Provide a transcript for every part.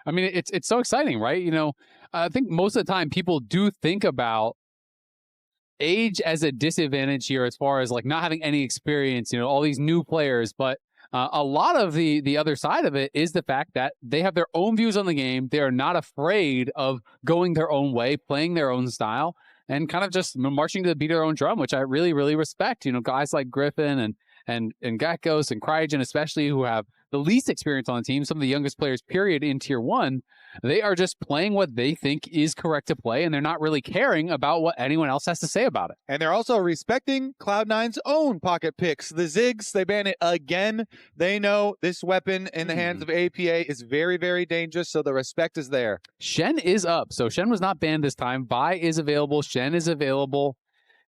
I mean, it's so exciting, right? You know, I think most of the time people do think about age as a disadvantage here as far as like not having any experience, you know, all these new players. But a lot of the other side of it is the fact that they have their own views on the game. They are not afraid of going their own way, playing their own style, and kind of just marching to the beat of their own drum, which I really, really respect. You know, guys like Gryffin and Gakgos and Cryogen especially, who have the least experience on the team, some of the youngest players, period, in Tier 1, they are just playing what they think is correct to play, and they're not really caring about what anyone else has to say about it. And they're also respecting Cloud9's own pocket picks. The Ziggs, they ban it again. They know this weapon in the hands of APA is very, very dangerous, so the respect is there. Shen is up, so Shen was not banned this time. Vi is available. Shen is available.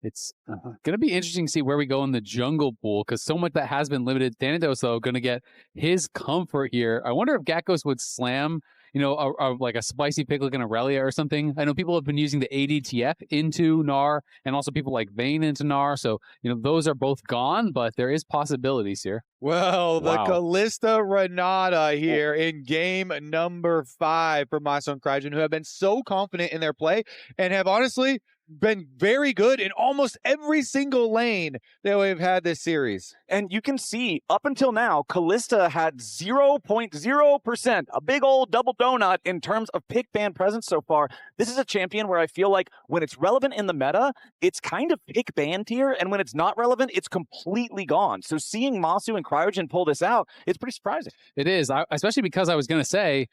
It's going to be interesting to see where we go in the jungle pool, because so much that has been limited. Thanatos, though, going to get his comfort here. I wonder if Gakgos would slam, you know, like a spicy pick like an Aurelia or something. I know people have been using the ADTF into Gnar, and also people like Vayne into Gnar. So, you know, those are both gone, but there is possibilities here. Well, the Kalista Renata here in game number 5 for Massu and Cryogen, who have been so confident in their play and have honestly been very good in almost every single lane that we've had this series. And you can see, up until now, Kalista had 0.0%, a big old double donut in terms of pick ban presence so far. This is a champion where I feel like when it's relevant in the meta, it's kind of pick ban tier, and when it's not relevant, it's completely gone. So seeing Massu and Cryogen pull this out, it's pretty surprising. It is, especially because I was going to say,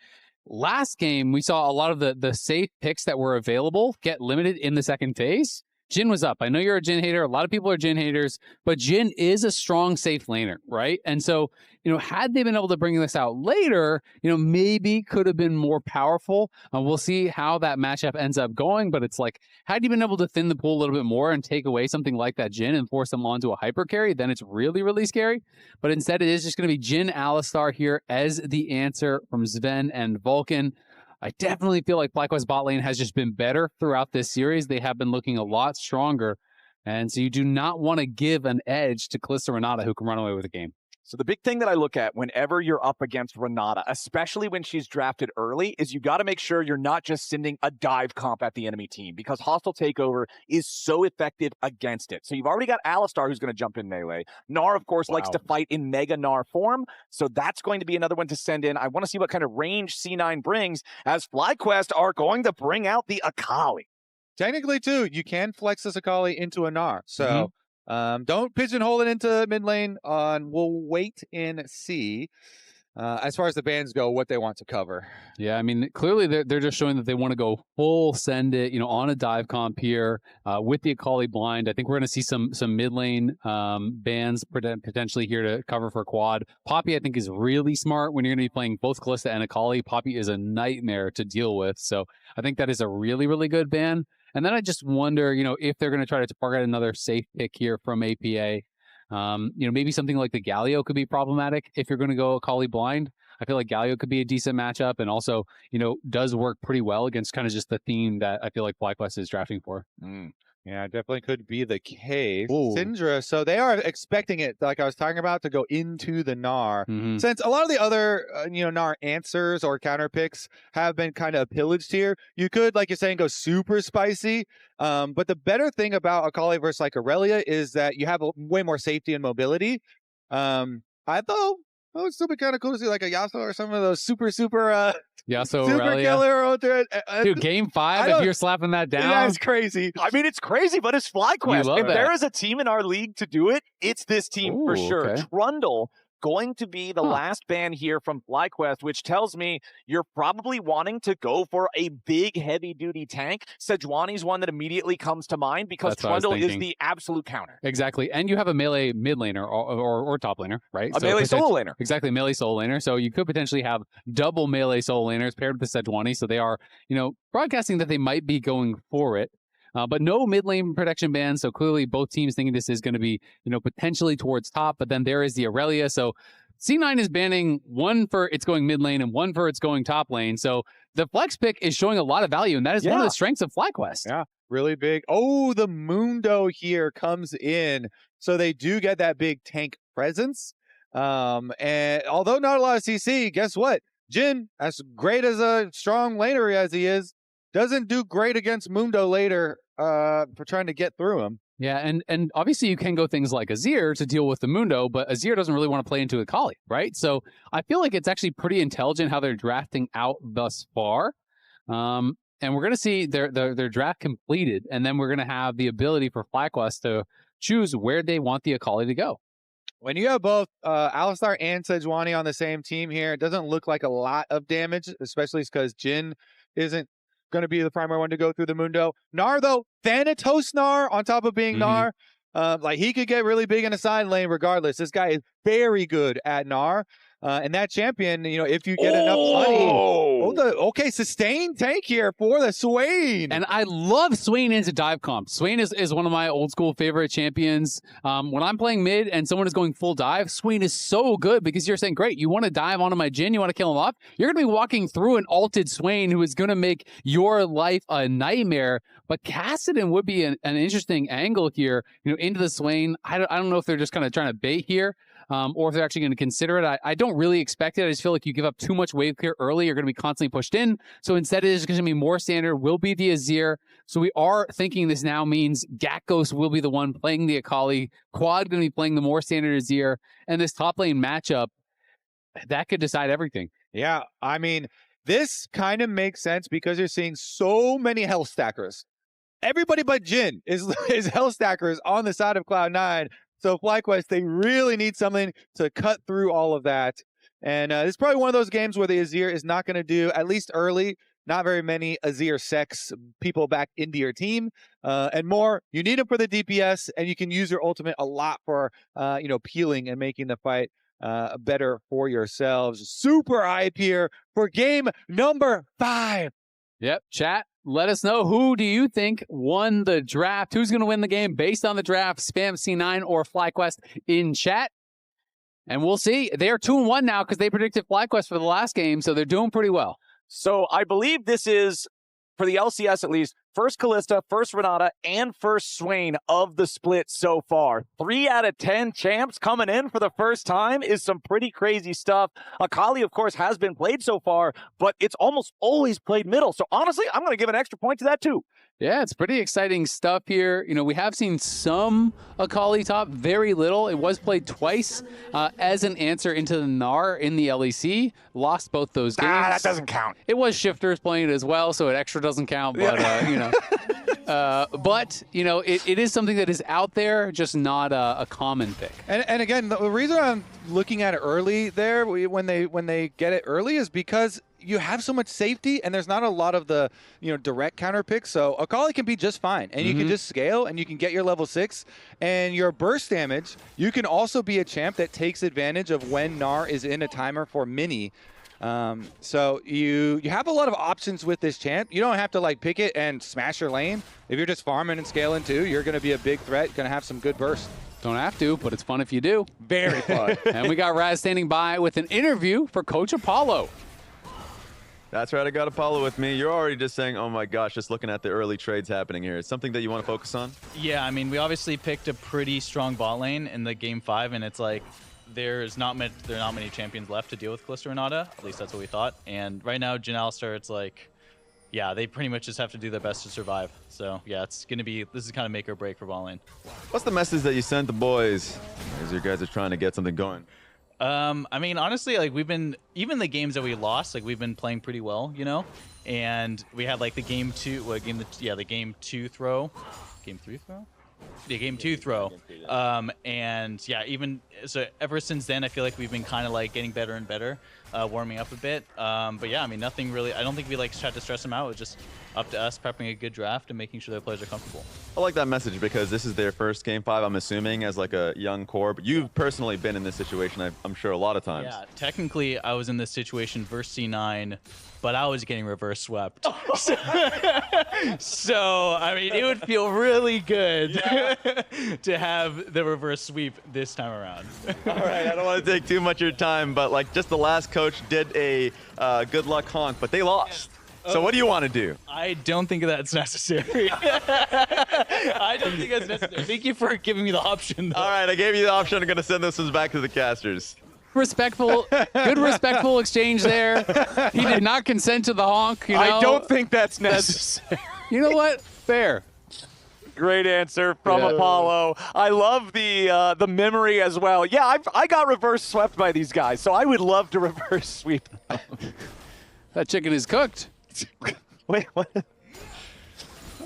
last game, we saw a lot of the safe picks that were available get limited in the second phase. Jhin was up. I know you're a Jhin hater. A lot of people are Jhin haters, but Jhin is a strong, safe laner, right? And so, you know, had they been able to bring this out later, you know, maybe could have been more powerful. We'll see how that matchup ends up going, but it's like, had you been able to thin the pool a little bit more and take away something like that Jhin and force them onto a hyper carry, then it's really, really scary. But instead, it is just going to be Jhin Alistar here as the answer from Zven and Vulcan. I definitely feel like FlyQuest bot lane has just been better throughout this series. They have been looking a lot stronger. And so you do not want to give an edge to Kalista Renata, who can run away with the game. So the big thing that I look at whenever you're up against Renata, especially when she's drafted early, is you got to make sure you're not just sending a dive comp at the enemy team, because hostile takeover is so effective against it. So you've already got Alistar who's going to jump in melee. Gnar, of course, likes to fight in Mega Gnar form, so that's going to be another one to send in. I want to see what kind of range C9 brings, as FlyQuest are going to bring out the Akali. Technically, too, you can flex this Akali into a Gnar, so... don't pigeonhole it into mid lane. We'll wait and see as far as the bans go what they want to cover. Yeah, I mean, clearly they're just showing that they want to go full send it, you know, on a dive comp here with the Akali blind. I think we're going to see some mid lane bans potentially here to cover for quad. Poppy, I think, is really smart when you're going to be playing both Kalista and Akali. Poppy is a nightmare to deal with, so I think that is a really, really good ban. And then I just wonder, you know, if they're going to try to target another safe pick here from APA. You know, maybe something like the Galio could be problematic if you're going to go Akali blind. I feel like Galio could be a decent matchup, and also, you know, does work pretty well against kind of just the theme that I feel like FlyQuest is drafting for. Yeah, definitely could be the case. Syndra, so they are expecting it, like I was talking about, to go into the Gnar. Since a lot of the other, you know, Gnar answers or counter picks have been kind of pillaged here, you could, like you're saying, go super spicy. But the better thing about Akali versus like Aurelia is that you have way more safety and mobility. It would still be kind of cool to see like a Yasuo or some of those super Yasuo, super Aurelia. killer. Dude, game 5, if you're slapping that down. That's crazy. I mean, it's crazy, but it's FlyQuest. If there is a team in our league to do it, it's this team for sure. Okay. Trundle going to be the last ban here from FlyQuest, which tells me you're probably wanting to go for a big, heavy-duty tank. Sejuani's one that immediately comes to mind because Trundle is the absolute counter. Exactly, and you have a melee mid laner or top laner, right? A melee solo laner. Exactly, melee solo laner. So you could potentially have double melee solo laners paired with the Sejuani. So they are, you know, broadcasting that they might be going for it. But no mid lane protection ban, so clearly both teams thinking this is going to be, you know, potentially towards top, but then there is the Aurelia, so C9 is banning one for it's going mid lane and one for it's going top lane, so the flex pick is showing a lot of value, and that is one of the strengths of FlyQuest. Yeah, really big. Oh, the Mundo here comes in, so they do get that big tank presence, and although not a lot of CC, guess what? Jhin, as great as a strong laner as he is, doesn't do great against Mundo later for trying to get through him. Yeah, and obviously you can go things like Azir to deal with the Mundo, but Azir doesn't really want to play into Akali, right? So I feel like it's actually pretty intelligent how they're drafting out thus far. And we're going to see their draft completed, and then we're going to have the ability for FlyQuest to choose where they want the Akali to go. When you have both Alistar and Sejuani on the same team here, it doesn't look like a lot of damage, especially because Jhin isn't going to be the primary one to go through the Mundo. Gnar, though, Thanatos Gnar on top of being Gnar, like he could get really big in a side lane regardless. This guy is very good at Gnar. And that champion, you know, if you get enough money. Okay, sustained tank here for the Swain. And I love Swain into dive comp. Swain is one of my old school favorite champions. When I'm playing mid and someone is going full dive, Swain is so good because you're saying, great, you want to dive onto my Jhin, you want to kill him off? You're going to be walking through an ulted Swain who is going to make your life a nightmare. But Kassadin would be an interesting angle here, you know, into the Swain. I don't know if they're just kind of trying to bait here. Or if they're actually going to consider it. I don't really expect it. I just feel like you give up too much wave clear early, you're going to be constantly pushed in. So instead, it is going to be more standard, will be the Azir. So we are thinking this now means Gakgos will be the one playing the Akali, Quad going to be playing the more standard Azir, and this top lane matchup, that could decide everything. Yeah, I mean, this kind of makes sense because you're seeing so many health stackers. Everybody but Jhin is health stackers on the side of Cloud9. So FlyQuest, they really need something to cut through all of that. And it's probably one of those games where the Azir is not going to do, at least early, not very many Azir sex people back into your team. And more, you need them for the DPS, and you can use your ultimate a lot for, you know, peeling and making the fight better for yourselves. Super hype here for game number 5. Yep, chat. Let us know, who do you think won the draft? Who's going to win the game based on the draft? Spam C9 or FlyQuest in chat. And we'll see. They're 2-1 now because they predicted FlyQuest for the last game, so they're doing pretty well. So I believe this is, for the LCS at least, first Kalista, first Renata, and first Swain of the split so far. 3 out of 10 champs coming in for the first time is some pretty crazy stuff. Akali, of course, has been played so far, but it's almost always played middle. So honestly, I'm going to give an extra point to that too. Yeah, it's pretty exciting stuff here. You know, we have seen some Akali top, very little. It was played twice as an answer into the Gnar in the LEC. Lost both those games. That doesn't count. It was Shifters playing it as well, so it extra doesn't count. But, you know. But, you know, it is something that is out there, just not a common pick. And again, the reason I'm looking at it early there, when they get it early, is because you have so much safety, and there's not a lot of the, you know, direct counter picks. So Akali can be just fine, and you can just scale, and you can get your level 6, and your burst damage. You can also be a champ that takes advantage of when Gnar is in a timer for mini. So you have a lot of options with this champ. You don't have to like pick it and smash your lane. If you're just farming and scaling too, you're going to be a big threat, going to have some good burst. Don't have to, but it's fun if you do. Very fun. And we got Raz standing by with an interview for Coach Apollo. That's right, I got Apollo with me. You're already just saying, oh my gosh, just looking at the early trades happening here. It's something that you want to focus on? Yeah, I mean, we obviously picked a pretty strong bot lane in the game 5, and it's like, there are not many champions left to deal with Kalista Renata. At least that's what we thought. And right now, Jhin Alistar, it's like, yeah, they pretty much just have to do their best to survive. So yeah, it's gonna be, this is kind of make or break for bot lane. What's the message that you sent the boys as you guys are trying to get something going? I mean, honestly, like even the games that we lost, like we've been playing pretty well, you know. And we had like the game 2 throw, game 3 throw. The game 2 throw, and yeah, even so, ever since then, I feel like we've been kind of like getting better and better, warming up a bit. But yeah, I mean, nothing really. I don't think we like tried to stress them out. It's just up to us prepping a good draft and making sure their players are comfortable. I like that message because this is their first game 5. I'm assuming as like a young core, but you've personally been in this situation, I'm sure, a lot of times. Yeah, technically, I was in this situation versus C9. But I was getting reverse swept. So, I mean, it would feel really good to have the reverse sweep this time around. All right, I don't want to take too much of your time, but like just the last coach did a good luck honk, but they lost. So what do you want to do? I don't think that's necessary. I don't think that's necessary. Thank you for giving me the option, though. All right, I gave you the option. I'm going to send this one back to the casters. respectful exchange there. He did not consent to the honk. You know? I don't think that's necessary. You know what? Fair. Great answer from Apollo. I love the memory as well. Yeah, I got reverse swept by these guys, so I would love to reverse sweep them. That chicken is cooked. Wait, what?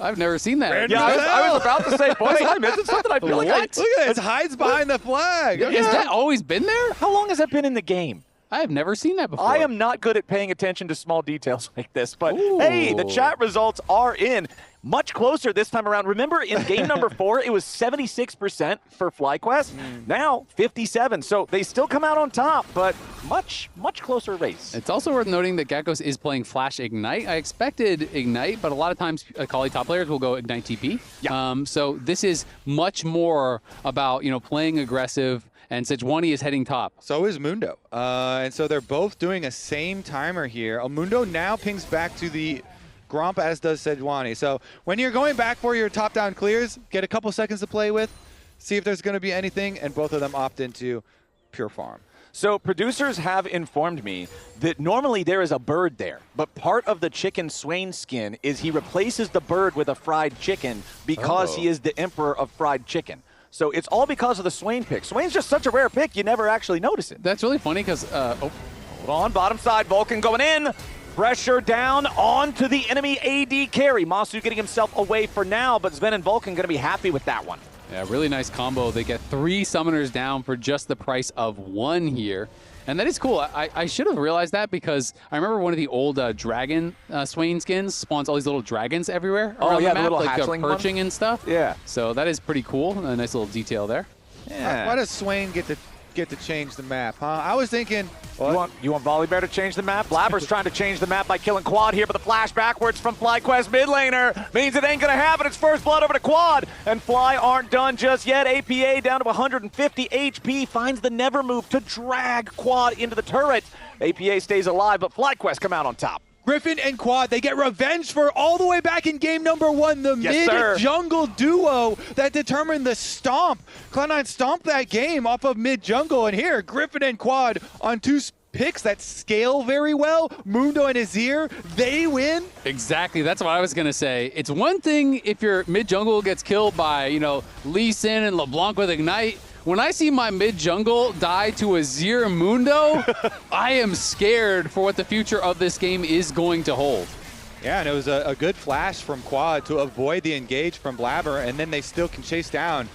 I've never seen that. Yeah, I was about to say, boys, I'm missing something. I feel like Look at this. Hides behind the flag. Has that always been there? How long has that been in the game? I have never seen that before. I am not good at paying attention to small details like this, but hey, the chat results are in. Much closer this time around. Remember, in game number 4, it was 76% for FlyQuest. Now, 57. So they still come out on top, but much closer race. It's also worth noting that Gakgos is playing Flash Ignite. I expected Ignite, but a lot of times Akali top players will go Ignite TP. Yeah. So this is much more about, playing aggressive, and Sejuani is heading top. So is Mundo. And so they're both doing a same timer here. Mundo now pings back to the Gromp, as does Sejuani. So when you're going back for your top-down clears, get a couple seconds to play with, see if there's going to be anything, and both of them opt into pure farm. So producers have informed me that normally there is a bird there, but part of the chicken Swain skin is he replaces the bird with a fried chicken because he is the emperor of fried chicken. So it's all because of the Swain pick. Swain's just such a rare pick, you never actually notice it. That's really funny because, Hold on, bottom side, Vulcan going in. Pressure down onto the enemy AD carry. Massu getting himself away for now, but Zven and Vulcan going to be happy with that one. Yeah, really nice combo. They get 3 summoners down for just the price of 1 here. And that is cool. I should have realized that because I remember one of the old dragon Swain skins spawns all these little dragons everywhere around the map, little like hatchling perching and stuff. Yeah. So that is pretty cool. A nice little detail there. Yeah. Why does Swain get to change the map, huh? I was thinking... You want Volibear to change the map? Blaber's trying to change the map by killing Quad here, but the flash backwards from FlyQuest mid laner means it ain't going to happen. It's first blood over to Quad, and Fly aren't done just yet. APA down to 150 HP, finds the never move to drag Quad into the turret. APA stays alive, but FlyQuest come out on top. Gryffin and Quad, they get revenge for all the way back in game number 1, the mid-jungle duo that determined the stomp. Cloud9 stomped that game off of mid-jungle, and here, Gryffin and Quad on 2 picks that scale very well. Mundo and Azir, they win. Exactly, that's what I was going to say. It's one thing if your mid-jungle gets killed by, Lee Sin and LeBlanc with Ignite. When I see my mid-jungle die to Azir Mundo, I am scared for what the future of this game is going to hold. Yeah, and it was a good flash from Quad to avoid the engage from Blaber, and then they still can chase down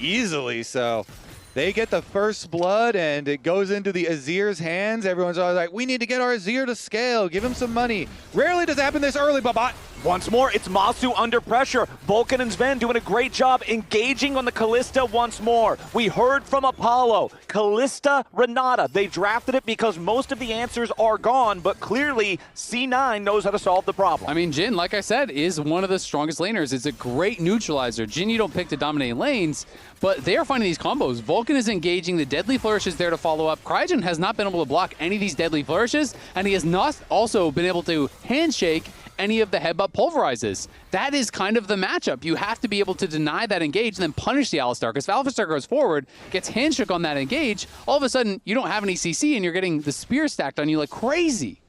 easily. So they get the first blood, and it goes into the Azir's hands. Everyone's always like, we need to get our Azir to scale. Give him some money. Rarely does it happen this early, but once more, it's Massu under pressure. Vulcan and Zven doing a great job engaging on the Kalista once more. We heard from Apollo. Kalista, Renata. They drafted it because most of the answers are gone, but clearly C9 knows how to solve the problem. I mean, Jhin, like I said, is one of the strongest laners. It's a great neutralizer. Jhin you don't pick to dominate lanes, but they are finding these combos. Vulcan is engaging. The Deadly Flourish is there to follow up. Cryogen has not been able to block any of these Deadly Flourishes, and he has not also been able to handshake any of the headbutt pulverizes. That is kind of the matchup. You have to be able to deny that engage and then punish the Alistar, because if Alistar goes forward, gets handshook on that engage, all of a sudden you don't have any CC and you're getting the spear stacked on you like crazy.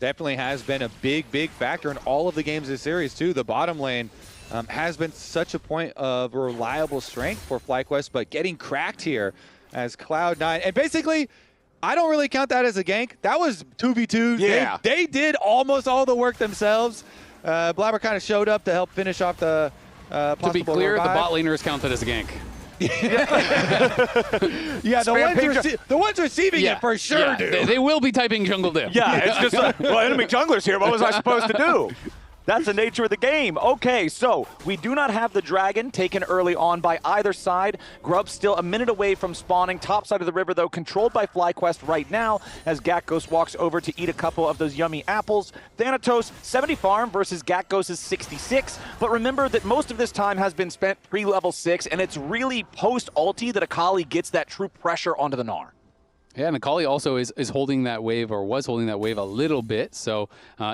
Definitely has been a big factor in all of the games of the series too. The bottom lane has been such a point of reliable strength for FlyQuest, but getting cracked here as Cloud9. And basically, I don't really count that as a gank. That was 2v2. Yeah. They did almost all the work themselves. Blaber kind of showed up to help finish off the possible To be clear, revive. the bot laners counted as a gank. Yeah, the ones receiving it for sure do. They will be typing jungle div. Yeah, it's just like, well, enemy jungler's here. What was I supposed to do? That's the nature of the game. Okay, so we do not have the dragon taken early on by either side. Grub's still a minute away from spawning. Top side of the river, though, controlled by FlyQuest right now as Gakgos walks over to eat a couple of those yummy apples. Thanatos, 70 farm versus Gakgos' 66. But remember that most of this time has been spent pre-level 6, and it's really post-ulti that Akali gets that true pressure onto the Gnar. Yeah, and Akali also is holding that wave, or was holding that wave a little bit, so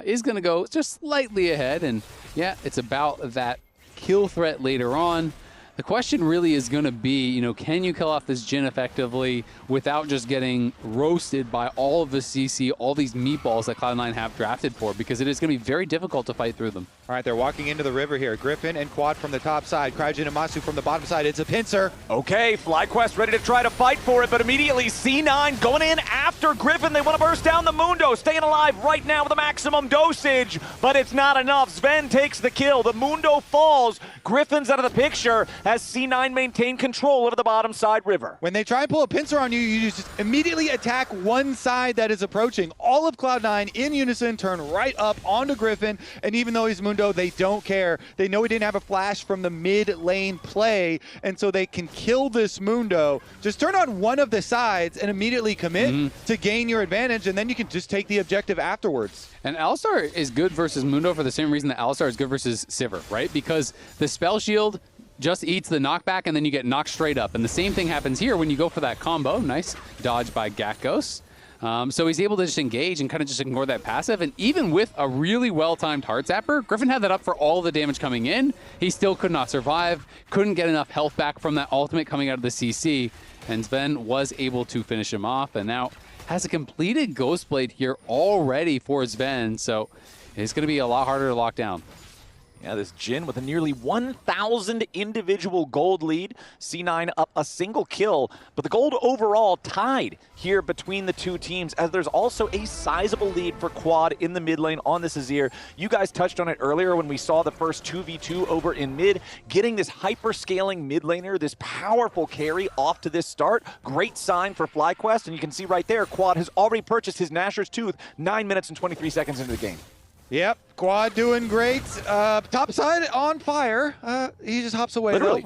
is going to go just slightly ahead. And yeah, it's about that kill threat later on. The question really is going to be, you know, can you kill off this Jhin effectively without just getting roasted by all of the CC, all these meatballs that Cloud9 have drafted for? Because it is going to be very difficult to fight through them. All right, they're walking into the river here. Gryffin and Quad from the top side. Cryogen and Massu from the bottom side. It's a pincer. Okay, FlyQuest ready to try to fight for it, but immediately C9 going in after Gryffin. They want to burst down the Mundo, staying alive right now with a maximum dosage, but it's not enough. Zven takes the kill. The Mundo falls. Gryffin's out of the picture as C9 maintain control over the bottom side river. When they try and pull a pincer on you, you just immediately attack one side that is approaching. All of Cloud9 in unison turn right up onto Gryffin, and even though he's Mundo, they don't care. They know he didn't have a flash from the mid lane play, and so they can kill this Mundo. Just turn on one of the sides and immediately commit to gain your advantage, and then you can just take the objective afterwards. And Alistar is good versus Mundo for the same reason that Alistar is good versus Sivir, right? Because the spell shield just eats the knockback and then you get knocked straight up. And the same thing happens here when you go for that combo. Nice dodge by Gakgos. So he's able to just engage and kind of just ignore that passive. And even with a really well-timed Heart Zapper, Gryffin had that up for all the damage coming in. He still could not survive, couldn't get enough health back from that ultimate coming out of the CC. And Zven was able to finish him off. And now has a completed Ghostblade here already for Zven. So it's going to be a lot harder to lock down. Yeah, this Jhin with a nearly 1,000 individual gold lead. C9 up a single kill, but the gold overall tied here between the two teams, as there's also a sizable lead for Quad in the mid lane on this Azir. You guys touched on it earlier when we saw the first 2v2 over in mid. Getting this hyper-scaling mid laner, this powerful carry off to this start. Great sign for FlyQuest, and you can see right there, Quad has already purchased his Nashor's Tooth 9 minutes and 23 seconds into the game. Yep, Quad doing great. Top side on fire. He just hops away. Literally.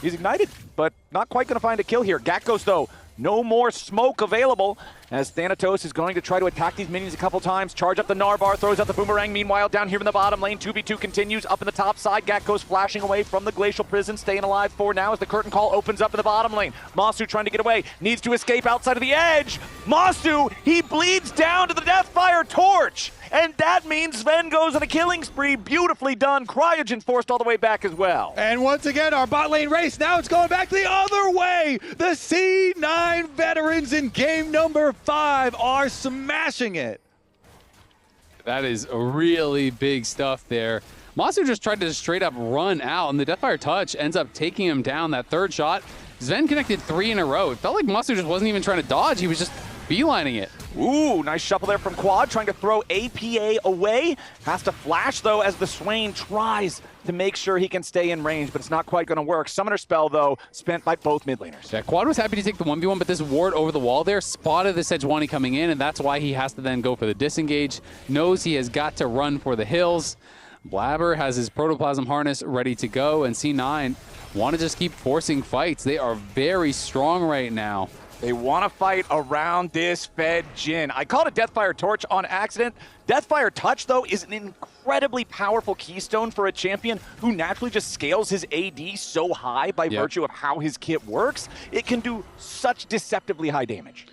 He's ignited, but not quite going to find a kill here. Gakgos, though, no more smoke available as Thanatos is going to try to attack these minions a couple times. Charge up the Gnar bar, throws out the boomerang. Meanwhile, down here in the bottom lane, 2v2 continues up in the top side. Gakgos flashing away from the glacial prison, staying alive for now as the curtain call opens up in the bottom lane. Massu trying to get away, needs to escape outside of the edge. Massu, he bleeds down to the Deathfire torch. And that means Zven goes on a killing spree. Beautifully done. Cryogen forced all the way back as well. And once again, our bot lane race, now it's going back the other way. The C9 veterans in game number 5 are smashing it. That is really big stuff there. Massu just tried to straight up run out, and the Deathfire touch ends up taking him down. That third shot, Zven connected 3 in a row. It felt like Massu just wasn't even trying to dodge. He was just beelining it. Ooh, nice shuffle there from Quad, trying to throw APA away. Has to flash, though, as the Swain tries to make sure he can stay in range, but it's not quite going to work. Summoner spell, though, spent by both mid laners. Yeah, Quad was happy to take the 1v1, but this ward over the wall there spotted the Sejuani coming in, and that's why he has to then go for the disengage. Knows he has got to run for the hills. Blaber has his protoplasm harness ready to go, and C9 want to just keep forcing fights. They are very strong right now. They want to fight around this fed Jhin. I called it Deathfire Torch on accident. Deathfire Touch, though, is an incredibly powerful keystone for a champion who naturally just scales his AD so high by virtue of how his kit works. It can do such deceptively high damage.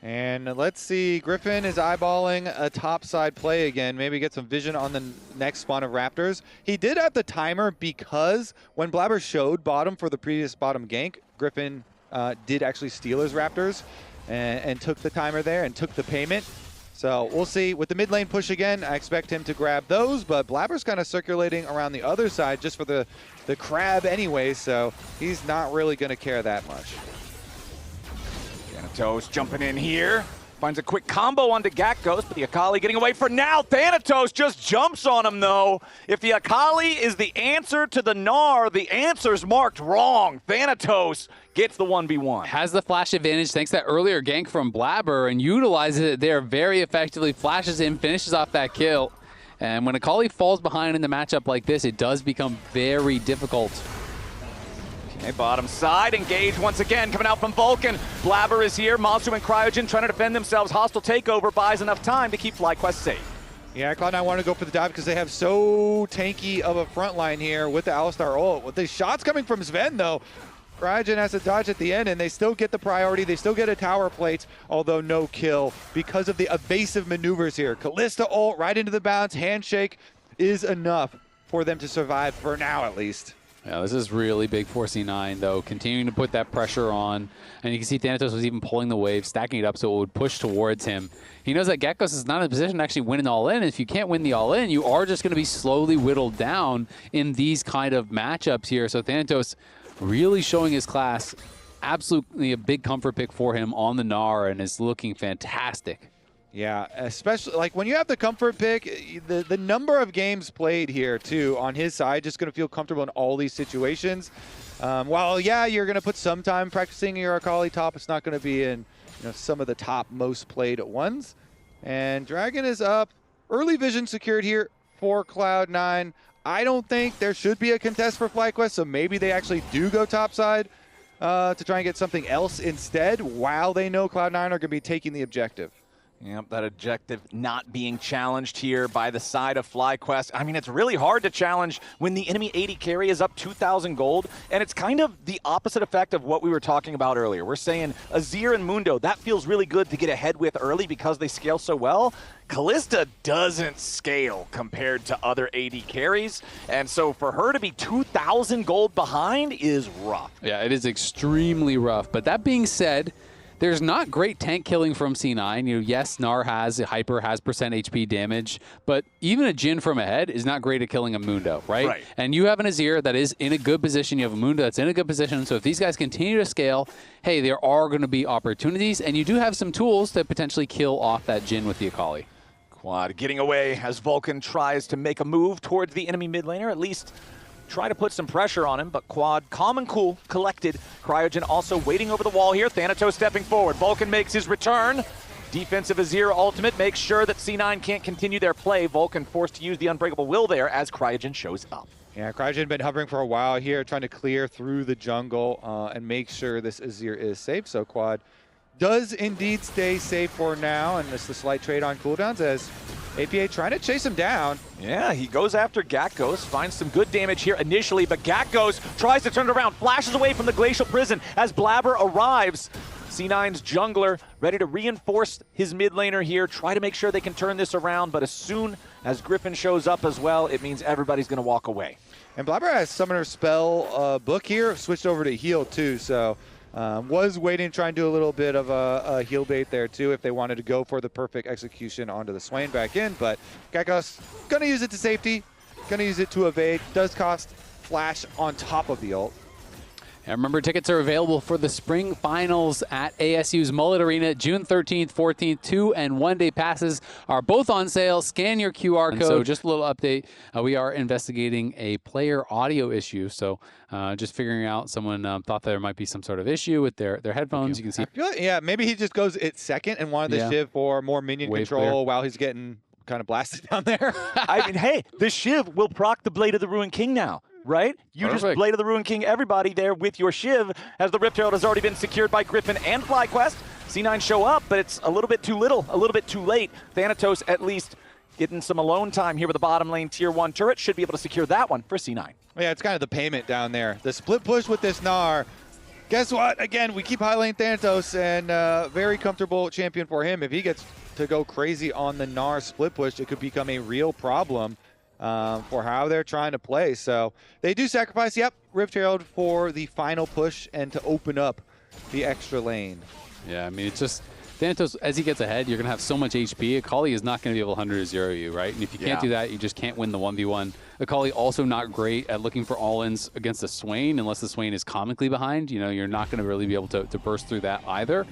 And let's see, Gryffin is eyeballing a topside play again. Maybe get some vision on the next spawn of Raptors. He did have the timer because when Blaber showed bottom for the previous bottom gank, Gryffin did actually steal his Raptors and took the timer there and took the payment. So we'll see. With the mid lane push again, I expect him to grab those, but Blaber's kind of circulating around the other side just for the crab anyway, so he's not really going to care that much. Thanatos jumping in here. Finds a quick combo onto Gakgos, but the Akali getting away for now. Thanatos just jumps on him, though. If the Akali is the answer to the Gnar, the answer's marked wrong. Thanatos gets the 1v1. Has the flash advantage thanks to that earlier gank from Blaber and utilizes it there very effectively. Flashes in, finishes off that kill. And when Akali falls behind in the matchup like this, it does become very difficult. Okay, bottom side, engage once again, coming out from Vulcan. Blaber is here, Massu and Cryogen trying to defend themselves. Hostile takeover buys enough time to keep FlyQuest safe. Yeah, Cloud9 want to go for the dive because they have so tanky of a front line here with the Alistar ult. With the shots coming from Zven, though, Cryogen has to dodge at the end, and they still get the priority. They still get a tower plate, although no kill because of the evasive maneuvers here. Kalista ult right into the bounce. Handshake is enough for them to survive for now, at least. Yeah, this is really big for C9, though, continuing to put that pressure on. And you can see Thanatos was even pulling the wave, stacking it up so it would push towards him. He knows that Gakgos is not in a position to actually win an all-in. And if you can't win the all-in, you are just going to be slowly whittled down in these kind of matchups here. So Thanatos really showing his class. Absolutely a big comfort pick for him on the Gnar and is looking fantastic. Yeah, especially like when you have the comfort pick, the number of games played here too on his side, just going to feel comfortable in all these situations. While yeah, you're going to put some time practicing your Akali top, it's not going to be in some of the top most played ones. And Dragon is up. Early vision secured here for Cloud9. I don't think there should be a contest for FlyQuest, so maybe they actually do go topside to try and get something else instead, while they know Cloud9 are going to be taking the objective. Yep, that objective not being challenged here by the side of FlyQuest. I mean, it's really hard to challenge when the enemy AD carry is up 2,000 gold, and it's kind of the opposite effect of what we were talking about earlier. We're saying Azir and Mundo, that feels really good to get ahead with early because they scale so well. Kalista doesn't scale compared to other AD carries, and so for her to be 2,000 gold behind is rough. Yeah, it is extremely rough. But that being said, there's not great tank killing from C9. Yes, Gnar has, Hyper has percent HP damage, but even a Jhin from ahead is not great at killing a Mundo, right? And you have an Azir that is in a good position. You have a Mundo that's in a good position. So if these guys continue to scale, hey, there are going to be opportunities, and you do have some tools to potentially kill off that Jhin with the Akali. Quad getting away as Vulcan tries to make a move towards the enemy mid laner, at least try to put some pressure on him, but Quad, calm and cool, collected. Cryogen also waiting over the wall here. Thanatos stepping forward. Vulcan makes his return. Defensive Azir ultimate makes sure that C9 can't continue their play. Vulcan forced to use the Unbreakable Will there as Cryogen shows up. Yeah, Cryogen been hovering for a while here, trying to clear through the jungle and make sure this Azir is safe. So Quad does indeed stay safe for now, and it's the slight trade on cooldowns as APA trying to chase him down. Yeah, he goes after Gakgos, finds some good damage here initially, but Gakgos tries to turn it around, flashes away from the Glacial Prison as Blaber arrives. C9's jungler ready to reinforce his mid laner here, try to make sure they can turn this around, but as soon as Gryffin shows up as well, it means everybody's going to walk away. And Blaber has Summoner Spell book here, switched over to heal too, so was waiting to try and do a little bit of a heal bait there too if they wanted to go for the perfect execution onto the Swain back in, but Gakgos gonna use it to safety, gonna use it to evade, does cost flash on top of the ult. And remember, tickets are available for the spring finals at ASU's Mullet Arena, June 13th, 14th. 2- and 1-day passes are both on sale. Scan your QR code. So just a little update. We are investigating a player audio issue. So just figuring out, someone thought there might be some sort of issue with their headphones. You can see. I feel like, yeah, maybe he just goes it second and wanted the Shiv for more minion Wave control clear. while he's getting kind of blasted down there. I mean, hey, the Shiv will proc the Blade of the Ruined King now. Right? You Perfect. just Blade of the Ruined King everybody there with your Shiv, as the Rift Herald has already been secured by Gryffin and FlyQuest. C9 show up, but it's a little bit too little, a little bit too late. Thanatos at least getting some alone time here with the bottom lane tier 1 turret. Should be able to secure that one for C9. Yeah, it's kind of the payment down there. The split push with this Gnar. Guess what? Again, we keep highlighting Thanatos, and very comfortable champion for him. If he gets to go crazy on the Gnar split push, it could become a real problem for how they're trying to play. So they do sacrifice, Rift Herald for the final push and to open up the extra lane. Yeah, I mean, it's just Thanatos, as he gets ahead, you're going to have so much HP. Akali is not going to be able to 100-0 you, right? And if you can't do that, you just can't win the 1v1. Akali also not great at looking for all-ins against a Swain, unless the Swain is comically behind. You're not going to really be able to burst through that either.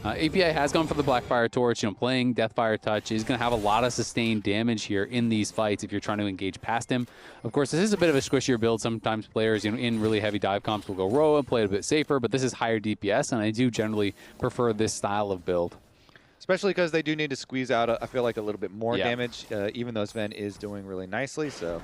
API has gone for the Blackfire Torch, playing Deathfire Touch. He's going to have a lot of sustained damage here in these fights if you're trying to engage past him. Of course, this is a bit of a squishier build. Sometimes players, in really heavy dive comps will go Roa, play it a bit safer, but this is higher DPS, and I do generally prefer this style of build. Especially because they do need to squeeze out, I feel like, a little bit more damage, even though Zven is doing really nicely, so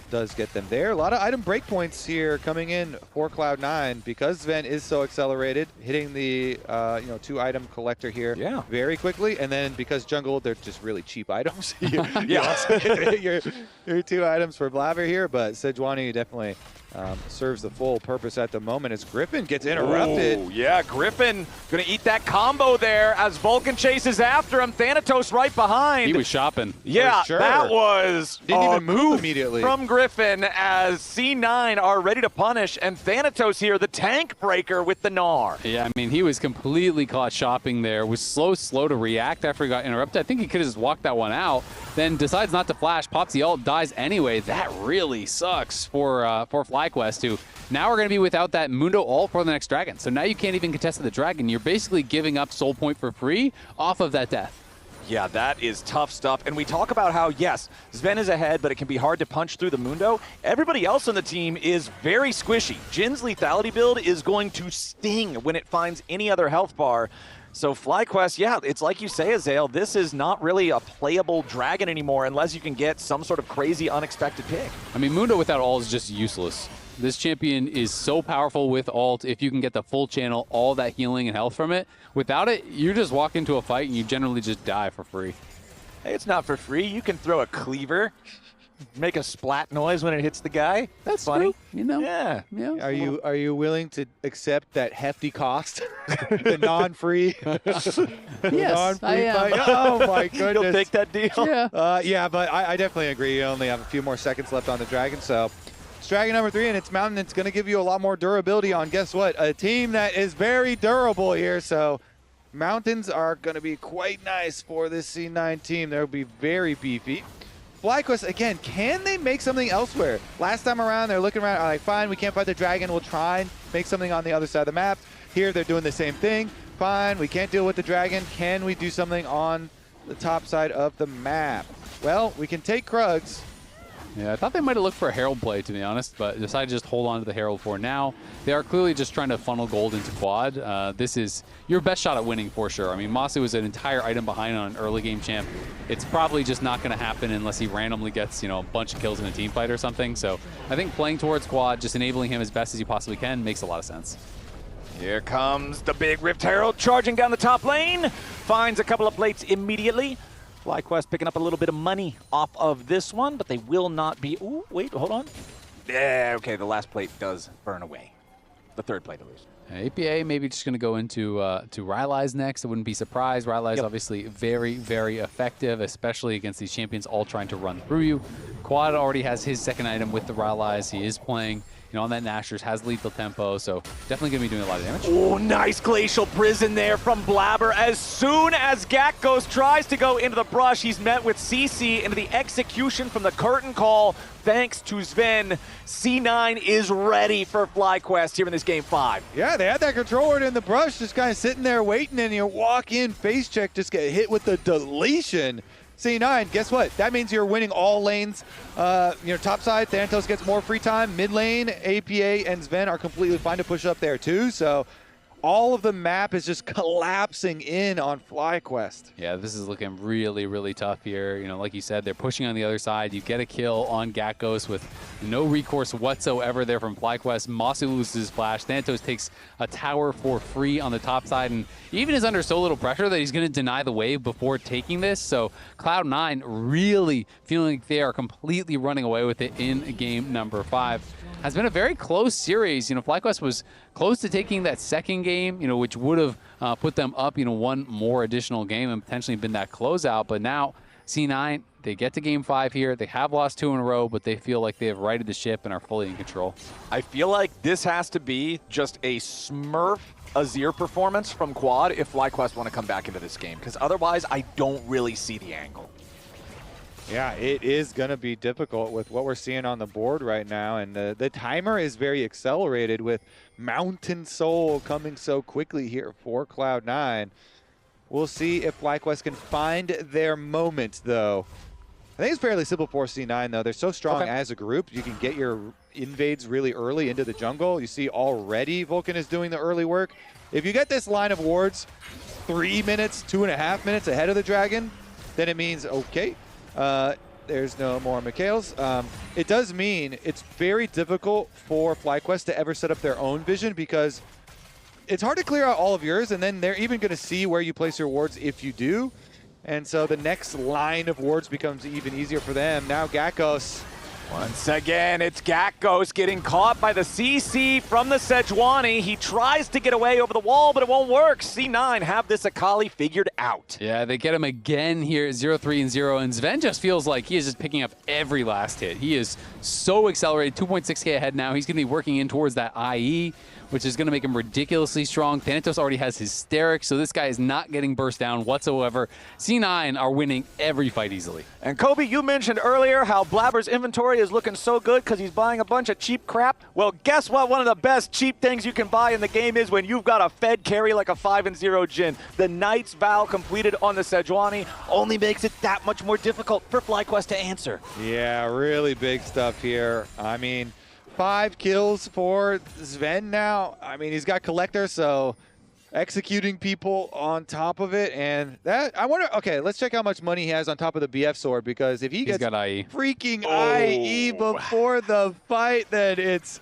does get them there. A lot of item breakpoints here coming in for Cloud9 because Zven is so accelerated, hitting the 2-item collector here very quickly, and then because jungle, they're just really cheap items. you also get your 2 items for Blaber here, but Sejuani definitely serves the full purpose at the moment as Gryffin gets interrupted. Oh, yeah, Gryffin gonna eat that combo there as Vulcan chases after him. Thanatos right behind. He was shopping. Yeah, sure. that was didn't even move immediately from Gryffin. Gryffin as C9 are ready to punish, and Thanatos here, the tank breaker with the Gnar. Yeah, I mean, he was completely caught shopping there. Was slow to react after he got interrupted. I think he could have just walked that one out, then decides not to flash, pops the ult, dies anyway. That really sucks for FlyQuest, who now we're going to be without that Mundo ult for the next dragon. So now you can't even contest the dragon. You're basically giving up soul point for free off of that death. Yeah, that is tough stuff. And we talk about how, yes, Zven is ahead, but it can be hard to punch through the Mundo. Everybody else on the team is very squishy. Jhin's lethality build is going to sting when it finds any other health bar. So FlyQuest, yeah, it's like you say, Azael, this is not really a playable dragon anymore unless you can get some sort of crazy, unexpected pick. I mean, Mundo without ult is just useless. This champion is so powerful with ult if you can get the full channel, all that healing and health from it. Without it, you just walk into a fight and you generally just die for free. Hey, it's not for free. You can throw a cleaver, make a splat noise when it hits the guy. That's funny. True. You know? Yeah. Are you willing to accept that hefty cost? The non-free? Yes, I am. Oh my goodness. You'll take that deal? Yeah. Yeah, but I definitely agree. You only have a few more seconds left on the dragon, so it's dragon number 3, and it's Mountain. It's going to give you a lot more durability on, guess what? A team that is very durable here, so Mountains are going to be quite nice for this C9 team. They'll be very beefy. FlyQuest, again, can they make something elsewhere? Last time around, they're looking around, like, fine, we can't fight the dragon. We'll try and make something on the other side of the map. Here, they're doing the same thing. Fine, we can't deal with the dragon. Can we do something on the top side of the map? Well, we can take Krugs. Yeah, I thought they might have looked for a Herald play, to be honest, but decided to just hold on to the Herald for now. They are clearly just trying to funnel gold into quad. This is your best shot at winning for sure. I mean, Massu is an entire item behind on an early game champ. It's probably just not going to happen unless he randomly gets, you know, a bunch of kills in a team fight or something. So I think playing towards quad, just enabling him as best as you possibly can, makes a lot of sense. Here comes the big Rift Herald charging down the top lane. Finds a couple of plates immediately. FlyQuest picking up a little bit of money off of this one, but they will not be... Ooh, wait, hold on. Yeah, okay, the last plate does burn away. The third plate, at least. APA maybe just going to go into to Rylai's next. I wouldn't be surprised. Rylai's obviously very, very effective, especially against these champions all trying to run through you. Quad already has his second item with the Rylai's. He is playing, you know, on that Nashor's, has lethal tempo, so definitely going to be doing a lot of damage. Oh, nice Glacial Prison there from Blaber. As soon as Gakgos tries to go into the brush, he's met with CC into the execution from the curtain call. Thanks to Zven, C9 is ready for FlyQuest here in this game 5. Yeah, they had that controller in the brush, just kind of sitting there waiting, and you walk in, face check, just get hit with the deletion. C9, guess what? That means you're winning all lanes. Top side, Thanatos gets more free time. Mid lane, APA and Zven are completely fine to push up there too. So all of the map is just collapsing in on FlyQuest. Yeah, this is looking really, really tough here. You know, like you said, they're pushing on the other side. You get a kill on Gakgos with no recourse whatsoever there from FlyQuest. Massu loses his flash. Thanatos takes a tower for free on the top side, and even is under so little pressure that he's going to deny the wave before taking this. So Cloud9 really feeling like they are completely running away with it in game number 5. Has been a very close series. You know, FlyQuest was close to taking that second game, you know, which would have put them up, you know, one more additional game and potentially been that closeout. But now C9, they get to game 5 here. They have lost 2 in a row, but they feel like they have righted the ship and are fully in control. I feel like this has to be just a Smurf Azir performance from Quad if FlyQuest want to come back into this game, because otherwise I don't really see the angle. Yeah, it is going to be difficult with what we're seeing on the board right now, and the timer is very accelerated with Mountain Soul coming so quickly here for Cloud9. We'll see if FlyQuest can find their moment, though. I think it's fairly simple for C9, though. They're so strong as a group. You can get your invades really early into the jungle. You see already Vulcan is doing the early work. If you get this line of wards 3 minutes, 2.5 minutes ahead of the dragon, then it means, okay, there's no more Mikhails. It does mean it's very difficult for FlyQuest to ever set up their own vision, because it's hard to clear out all of yours, and then they're even going to see where you place your wards if you do. And so the next line of wards becomes even easier for them. Now Gakgos Once again, it's Gakgos getting caught by the CC from the Sejuani. He tries to get away over the wall, but it won't work. C9 have this Akali figured out. Yeah, they get him again here at 0-3 and 0, and Zven just feels like he is just picking up every last hit. He is so accelerated, 2.6k ahead now. He's going to be working in towards that IE, which is going to make him ridiculously strong. Thanatos already has hysterics, so this guy is not getting burst down whatsoever. C9 are winning every fight easily. And Kobe, you mentioned earlier how Blaber's inventory is looking so good because he's buying a bunch of cheap crap. Well, guess what? One of the best cheap things you can buy in the game is when you've got a fed carry like a 5-0 Jhin. The Knight's Vow completed on the Sejuani only makes it that much more difficult for FlyQuest to answer. Yeah, really big stuff here. I mean, 5 kills for Zven now. I mean, he's got Collector, so executing people on top of it. And that, I wonder, okay, let's check how much money he has on top of the BF sword, because if he gets got IE. freaking IE before the fight, then it's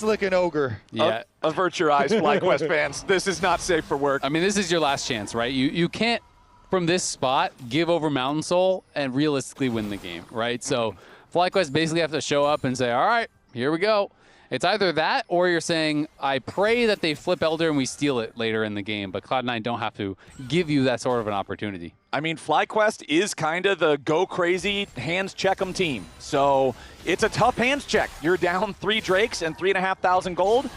looking ogre. Yeah. Avert your eyes, FlyQuest fans. This is not safe for work. I mean, this is your last chance, right? You can't, from this spot, give over Mountain Soul and realistically win the game, right? So FlyQuest basically have to show up and say, all right, here we go. It's either that or you're saying, I pray that they flip Elder and we steal it later in the game, but Cloud9 don't have to give you that sort of an opportunity. I mean, FlyQuest is kind of the go crazy hands check 'em team. So it's a tough hands check. You're down 3 Drakes and 3,500 gold.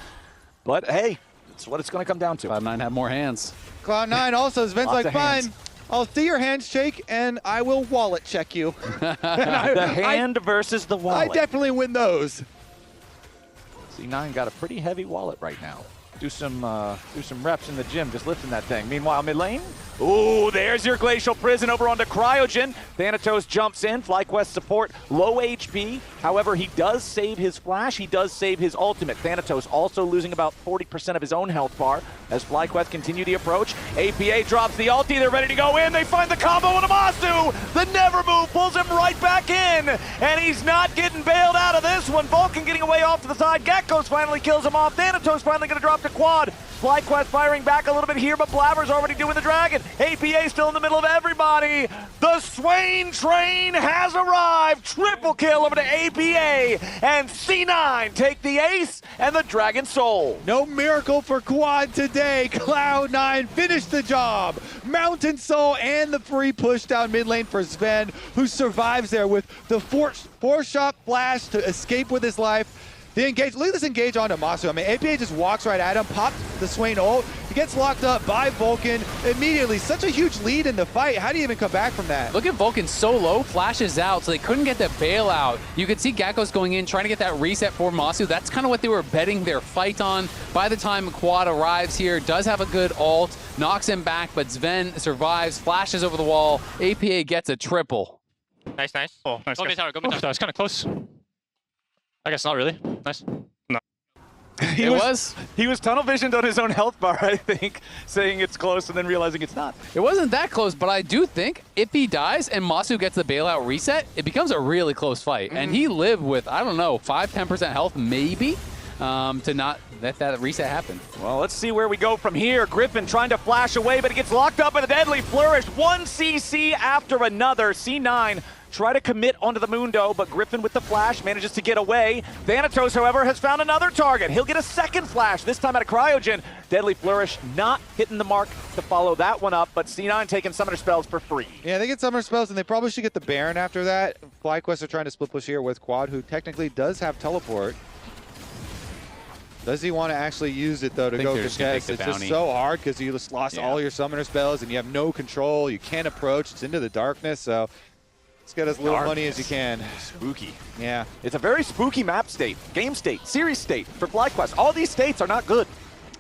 But hey, it's what it's going to come down to. Cloud9 have more hands. Cloud9 also, Zven's like, fine, I'll see your hands shake and I will wallet check you. The hand versus the wallet. I definitely win those. C9 got a pretty heavy wallet right now. Do some reps in the gym, just lifting that thing. Meanwhile, mid lane, ooh, there's your Glacial Prison over onto Cryogen. Thanatos jumps in, FlyQuest support, low HP. However, he does save his flash, he does save his ultimate. Thanatos also losing about 40% of his own health bar as FlyQuest continue the approach. APA drops the ulti, they're ready to go in. They find the combo on Massu. The never move pulls him right back in, and he's not getting bailed out of this one. Vulcan getting away off to the side. Gakgos finally kills him off. Thanatos finally going to drop to quad. FlyQuest firing back a little bit here, but Blaber's already doing the dragon. APA still in the middle of everybody. The Swain train has arrived. Triple kill over to APA, and C9 take the ace and the Dragon Soul. No miracle for quad today. Cloud9 finished the job. Mountain Soul and the free push down mid lane for Zven, who survives there with the four-shot flash to escape with his life. The engage, look at this engage onto Massu. I mean, APA just walks right at him, pops the Swain ult. He gets locked up by Vulcan immediately. Such a huge lead in the fight. How do you even come back from that? Look at Vulcan so low, flashes out, so they couldn't get the bailout. You could see Gakgos going in, trying to get that reset for Massu. That's kind of what they were betting their fight on. By the time Quad arrives here, does have a good ult, knocks him back, but Zven survives, flashes over the wall. APA gets a triple. Nice, nice. Oh, nice. Go mid tower, go mid tower. That was kind of close. I guess not really. Nice. No. He was tunnel visioned on his own health bar, I think, saying it's close and then realizing it's not. It wasn't that close, but I do think if he dies and Massu gets the bailout reset, it becomes a really close fight. And he lived with, I don't know, 5-10% health maybe to not let that reset happen. Well, let's see where we go from here. Gryffin trying to flash away, but he gets locked up by the Deadly Flourish. One CC after another. C9 try to commit onto the Mundo, but Gryffin with the flash manages to get away. Thanatos, however, has found another target. He'll get a second flash, this time out of Cryogen. Deadly Flourish not hitting the mark to follow that one up, but C9 taking Summoner Spells for free. Yeah, they get Summoner Spells, and they probably should get the Baron after that. FlyQuest are trying to split push here with Quad, who technically does have Teleport. Does he want to actually use it, though, to go contest? It's just so hard because you just lost all your Summoner Spells, and you have no control. You can't approach. It's into the darkness, so let's get as little money as you can. Spooky. Yeah. It's a very spooky map state, game state, series state for FlyQuest. All these states are not good.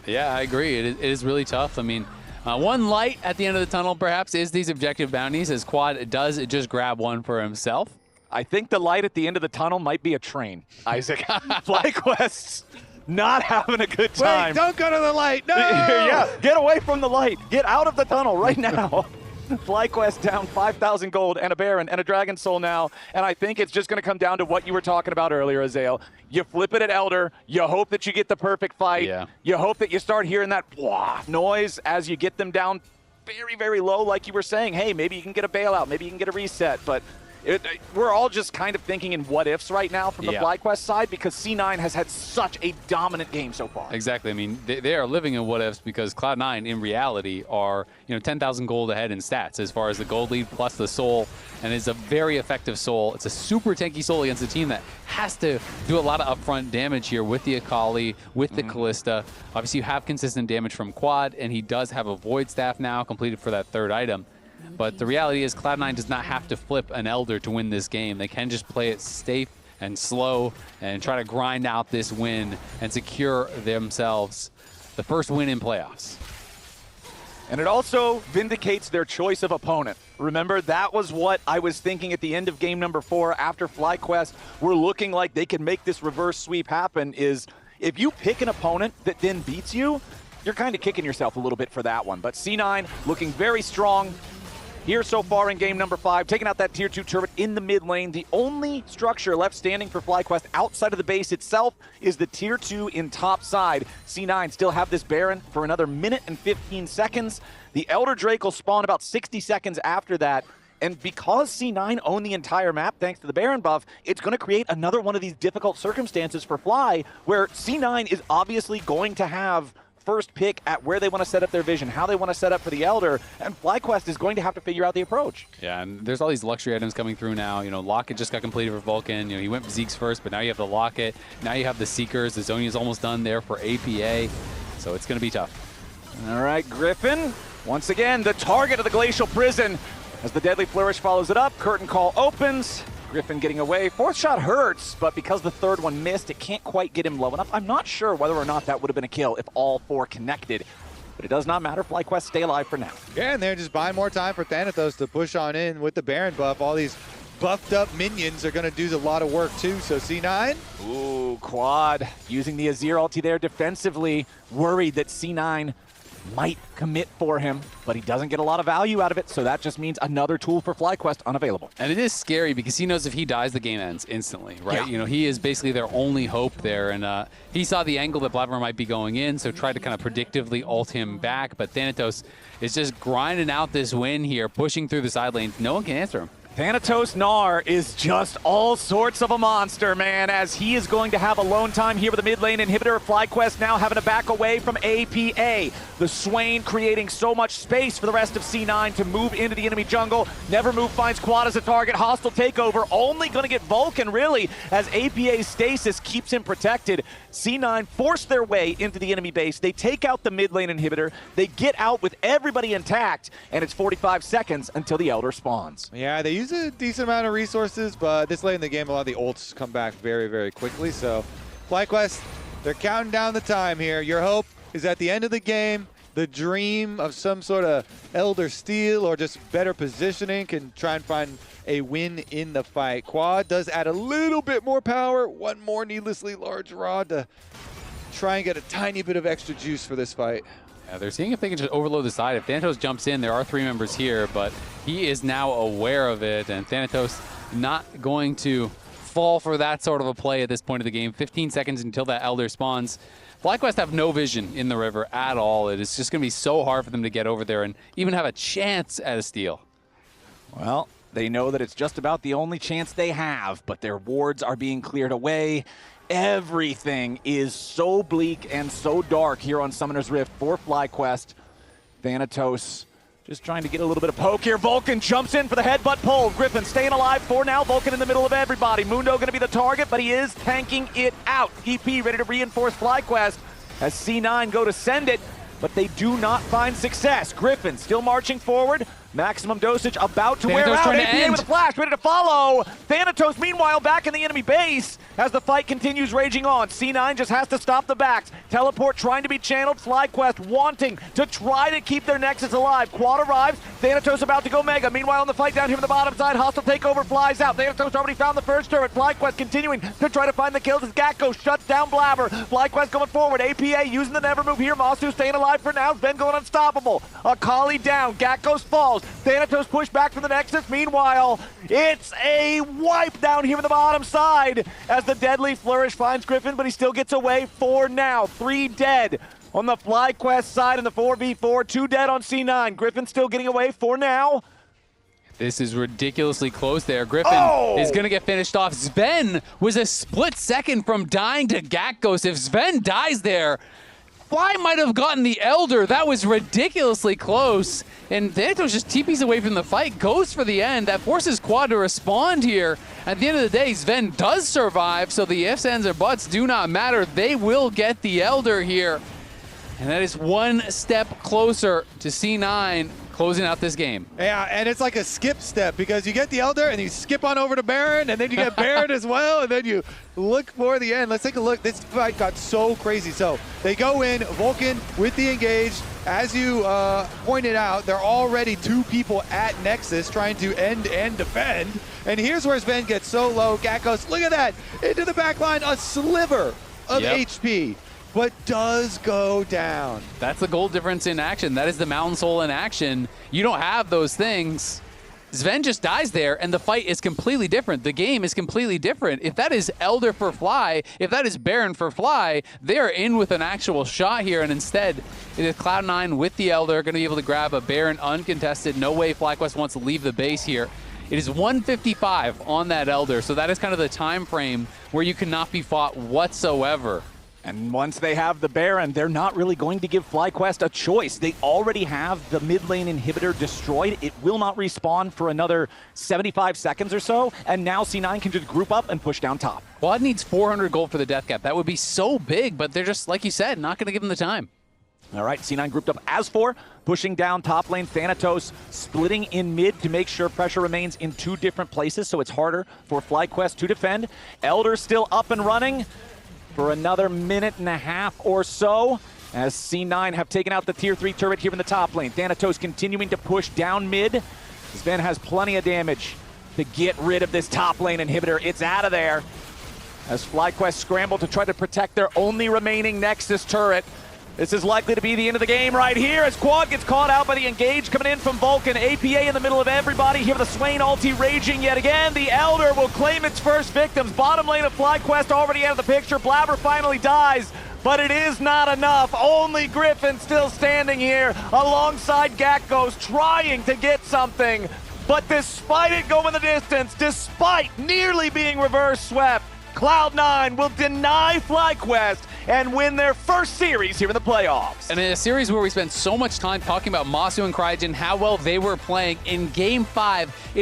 Yeah, I agree. It is really tough. I mean, one light at the end of the tunnel, perhaps, is these objective bounties, as Quad does just grab one for himself. I think the light at the end of the tunnel might be a train, Isaac. FlyQuest's not having a good time. Wait, don't go to the light. No! Yeah, get away from the light. Get out of the tunnel right now. FlyQuest down 5,000 gold and a Baron and a Dragon Soul now. And I think it's just going to come down to what you were talking about earlier, Azael. You flip it at Elder. You hope that you get the perfect fight. Yeah. You hope that you start hearing that noise as you get them down very, very low, like you were saying. Hey, maybe you can get a bailout. Maybe you can get a reset. But we're all just kind of thinking in what ifs right now from the FlyQuest side because C9 has had such a dominant game so far. Exactly. I mean, they are living in what ifs because Cloud9 in reality are 10,000 gold ahead in stats as far as the gold lead plus the soul, and is a very effective soul. It's a super tanky soul against a team that has to do a lot of upfront damage here with the Akali, with the Kalista. Obviously, you have consistent damage from Quad, and he does have a Void Staff now completed for that third item. But the reality is Cloud9 does not have to flip an Elder to win this game. They can just play it safe and slow and try to grind out this win and secure themselves the first win in playoffs. And it also vindicates their choice of opponent. Remember, that was what I was thinking at the end of game number 4 after FlyQuest were looking like they could make this reverse sweep happen, is if you pick an opponent that then beats you, you're kind of kicking yourself a little bit for that one. But C9 looking very strong here so far in game number 5, taking out that tier 2 turret in the mid lane. The only structure left standing for FlyQuest outside of the base itself is the tier 2 in top side. C9 still have this Baron for another minute and 15 seconds. The Elder Drake will spawn about 60 seconds after that. And because C9 own the entire map, thanks to the Baron buff, it's going to create another one of these difficult circumstances for Fly, where C9 is obviously going to have first pick at where they want to set up their vision, how they want to set up for the Elder, and FlyQuest is going to have to figure out the approach. Yeah, and there's all these luxury items coming through now. Locket just got completed for Vulcan. He went for Zeke's first, but now you have the Locket. Now you have the Seekers. The Zonia's almost done there for APA, so it's going to be tough. All right, Gryffin, once again, the target of the Glacial Prison. As the Deadly Flourish follows it up, Curtain Call opens. Gryffin getting away. Fourth shot hurts, but because the third one missed, it can't quite get him low enough. I'm not sure whether or not that would have been a kill if all 4 connected, but it does not matter. FlyQuest stay alive for now. Yeah, and they're just buying more time for Thanatos to push on in with the Baron buff. All these buffed up minions are going to do a lot of work too, so C9. Ooh, Quad using the Azir ulti there defensively, worried that C9 might commit for him, but he doesn't get a lot of value out of it, so that just means another tool for FlyQuest unavailable. And it is scary because he knows if he dies, the game ends instantly, right? Yeah. He is basically their only hope there, and he saw the angle that Blaber might be going in, so tried to kind of predictively ult him back, but Thanatos is just grinding out this win here, pushing through the side lane. No one can answer him. Thanatos Gnar is just all sorts of a monster, man, as he is going to have alone time here with the mid lane inhibitor. FlyQuest now having to back away from APA. The Swain creating so much space for the rest of C9 to move into the enemy jungle. Nevermove finds Quad as a target. Hostile takeover, only going to get Vulcan, really, as APA's stasis keeps him protected. C9 force their way into the enemy base. They take out the mid lane inhibitor. They get out with everybody intact, and it's 45 seconds until the Elder spawns. Yeah, they use a decent amount of resources, but this late in the game, a lot of the ults come back very, very quickly. So FlyQuest, they're counting down the time here. Your hope is at the end of the game, the dream of some sort of Elder steal or just better positioning can try and find a win in the fight. Quad does add a little bit more power, one more needlessly large rod to try and get a tiny bit of extra juice for this fight. Yeah, they're seeing if they can just overload the side. If Thanatos jumps in, there are 3 members here, but he is now aware of it, and Thanatos not going to fall for that sort of a play at this point of the game. 15 seconds until that Elder spawns. FlyQuest have no vision in the river at all. It is just going to be so hard for them to get over there and even have a chance at a steal. Well, they know that it's just about the only chance they have, but their wards are being cleared away. Everything is so bleak and so dark here on Summoner's Rift for FlyQuest. Thanatos just trying to get a little bit of poke here. Vulcan jumps in for the headbutt pull. Gryffin staying alive for now. Vulcan in the middle of everybody. Mundo going to be the target, but he is tanking it out. EP ready to reinforce FlyQuest as C9 go to send it, but they do not find success. Gryffin still marching forward. Maximum dosage about to wear out. APA with a flash, ready to follow. Thanatos, meanwhile, back in the enemy base as the fight continues raging on. C9 just has to stop the backs. Teleport trying to be channeled. FlyQuest wanting to try to keep their Nexus alive. Quad arrives. Thanatos about to go mega. Meanwhile, on the fight down here on the bottom side, hostile takeover flies out. Thanatos already found the first turret. FlyQuest continuing to try to find the kills as Gakgos shuts down Blaber. FlyQuest going forward. APA using the never move here. Massu staying alive for now. Zven going unstoppable. Akali down. Gakgos falls. Thanatos pushed back from the Nexus. Meanwhile, it's a wipe down here on the bottom side as the Deadly Flourish finds Gryffin, but he still gets away for now. 3 dead on the FlyQuest side in the 4v4. 2 dead on C9. Gryffin still getting away for now. This is ridiculously close there. Gryffin is going to get finished off. Zven was a split second from dying to Gakgos. If Zven dies there, Fly might have gotten the Elder. That was ridiculously close. And Thanatos just TPs away from the fight, goes for the end. That forces Quad to respond here. At the end of the day, Zven does survive, so the ifs, ands, or buts do not matter. They will get the Elder here. And that is one step closer to C9 closing out this game. Yeah, and it's like a skip step because you get the Elder and you skip on over to Baron and then you get Baron as well and then you look for the end. Let's take a look. This fight got so crazy. So they go in, Vulcan with the engage. As you pointed out, there are already 2 people at Nexus trying to end and defend. And here's where Zven gets so low. Gakgos, look at that, into the back line, a sliver of HP. But does go down. That's the gold difference in action. That is the Mountain Soul in action. You don't have those things. Zven just dies there, and the fight is completely different. The game is completely different. If that is Elder for Fly, if that is Baron for Fly, they are in with an actual shot here, and instead, it is Cloud9 with the Elder, going to be able to grab a Baron uncontested. No way FlyQuest wants to leave the base here. It is 155 on that Elder, so that is kind of the time frame where you cannot be fought whatsoever. And once they have the Baron, they're not really going to give FlyQuest a choice. They already have the mid lane inhibitor destroyed. It will not respawn for another 75 seconds or so, and now C9 can just group up and push down top. Quad needs 400 gold for the death cap. That would be so big, but they're just, like you said, not going to give them the time. All right, C9 grouped up as 4, pushing down top lane. Thanatos splitting in mid to make sure pressure remains in 2 different places, so it's harder for FlyQuest to defend. Elder still up and running for another minute and a half or so, as C9 have taken out the tier 3 turret here in the top lane. Thanatos continuing to push down mid. Zven has plenty of damage to get rid of this top lane inhibitor. It's out of there as FlyQuest scramble to try to protect their only remaining Nexus turret. This is likely to be the end of the game right here as Quad gets caught out by the engage coming in from Vulcan. APA in the middle of everybody here with the Swain ulti raging yet again. The Elder will claim its first victims. Bottom lane of FlyQuest already out of the picture. Blaber finally dies, but it is not enough. Only Gryffin still standing here alongside Gakgos trying to get something. But despite it going the distance, despite nearly being reverse swept, Cloud9 will deny FlyQuest and win their first series here in the playoffs. And in a series where we spent so much time talking about Massu and Cryogen, how well they were playing in Game 5, it